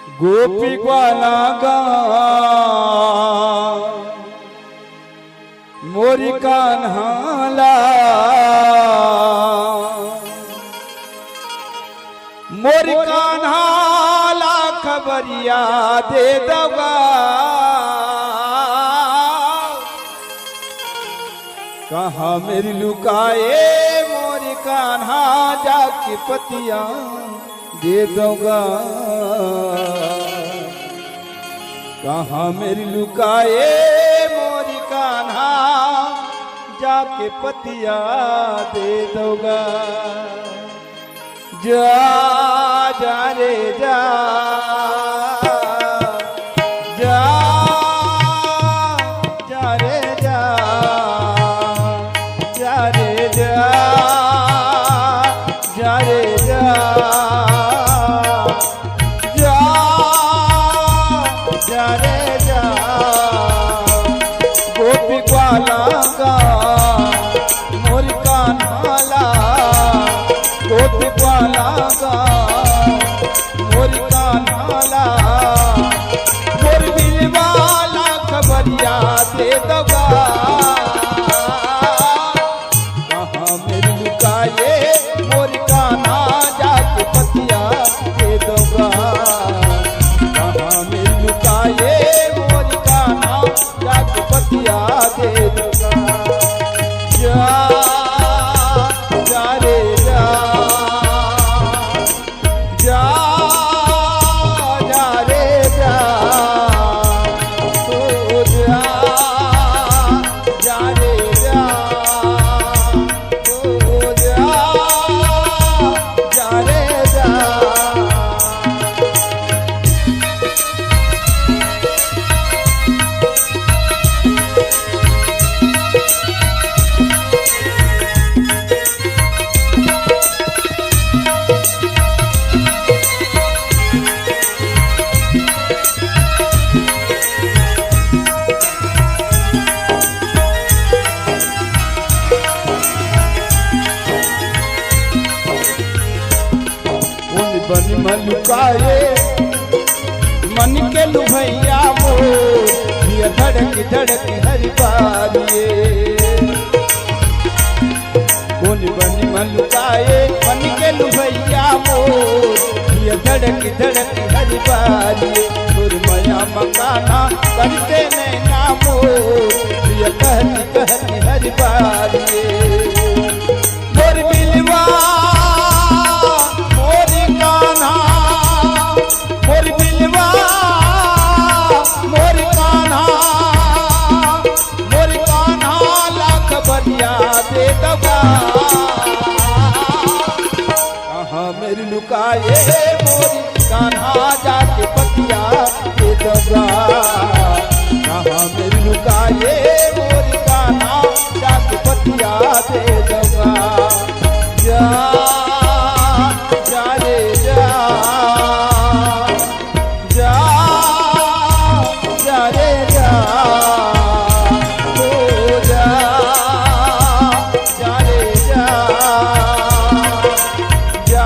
गोपी ग्वाला गा मोरी कान्हाला मोरी कान्हाला खबरिया दे दगा कहाँ मेरी लुकाए मोरी कान्हा जाके पतिया दे दूंगा कहाँ मेरी लुकाए मोरी कान्हा जाके पतिया दे दूंगा जा जा रे जा जा जा रे जा जा रे जा जा रे जा गोपी ग्वाला गा मोरी कान्हाला गोपी ग्वाला गा मोरी कान्हाला मोरी बिलवाला खबरिया दे दगा कहाँ मेरी लुकाए मोरी कान्हा जाके पतिया दे दगा कहाँ मेरी लुकाए मोरी कान्हा जाके पतिया दे दूंगा जा जा रे जा जा जा रे जा ओ जा जा रे जा ओ जा जा रे जा बन मलुकाए मन के लुभैया मोर धड़क धड़क हर बारिए कौन बन मलुकाए मन के लुभैया मोर धड़क धड़क हर बारिए सुरमया मकाना करते नैना मोर कहती कहती हर बारिए मोर बिलवा मोरी बिलवा मोरी कान्हा लाख बनिया दे दगा कहाँ मेरी लुकाए मोरी कान्हा जाके पतिया दे दगा कहाँ मेरी लुकाए मोरी कान्हा जाके पतिया दे दगा जा जा रे जा जा जा रे जा ओ जा जा रे जा जा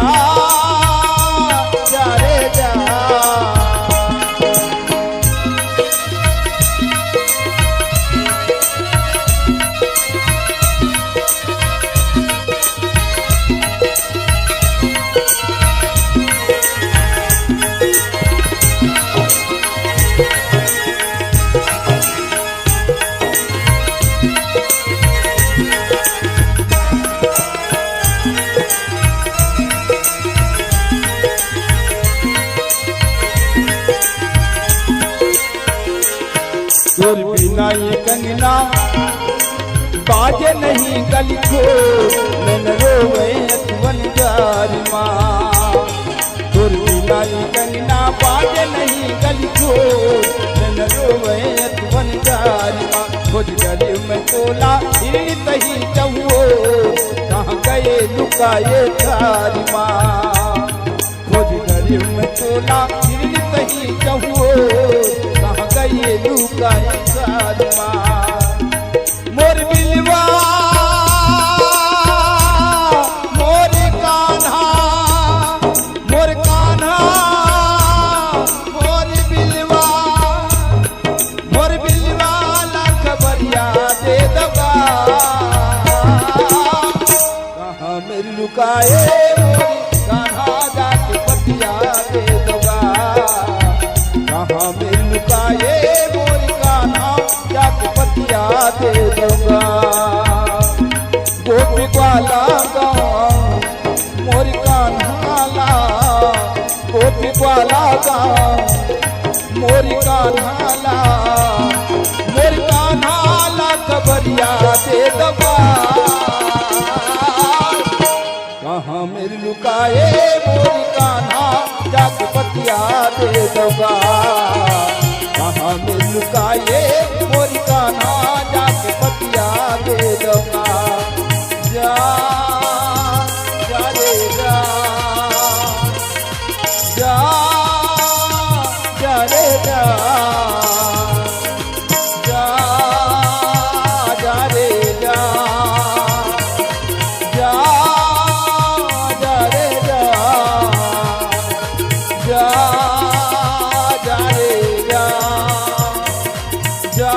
जा रे जा तोर बिना ये कंगना बाजे नहीं गली को नैन रोवे अथवन जारी माँ तोर बिना ये कंगना बाजे नहीं गली को नैन रोवे अथवन जारी माँ खोज गली में तोला हिरणी तही चहुओ कहाँ गए लुकाए थारी माँ खोज गली में तोला हिरणी तही चहुओ कहाँ गए लुकाए थारी माँ मोर बिलवा मोर कान्हा लुकाए मोरी कान्हा जाके पतिया दे दोगा कहाँ में लुकाए मोरी कान्हा जाके पतिया दे दोगा गोपी ग्वाला गाँव मोरी कान्हा ला गोपी ग्वाला गाँव मोरी कान्हा ला खबरिया दे दबा कहाँ में लुकाए मोरी कान्हा जाके पतिया दे दबा कहाँ में लुकाए मोरी कान्हा जाके पतिया दे दबा जा जा रे जा जा जा रे जा जा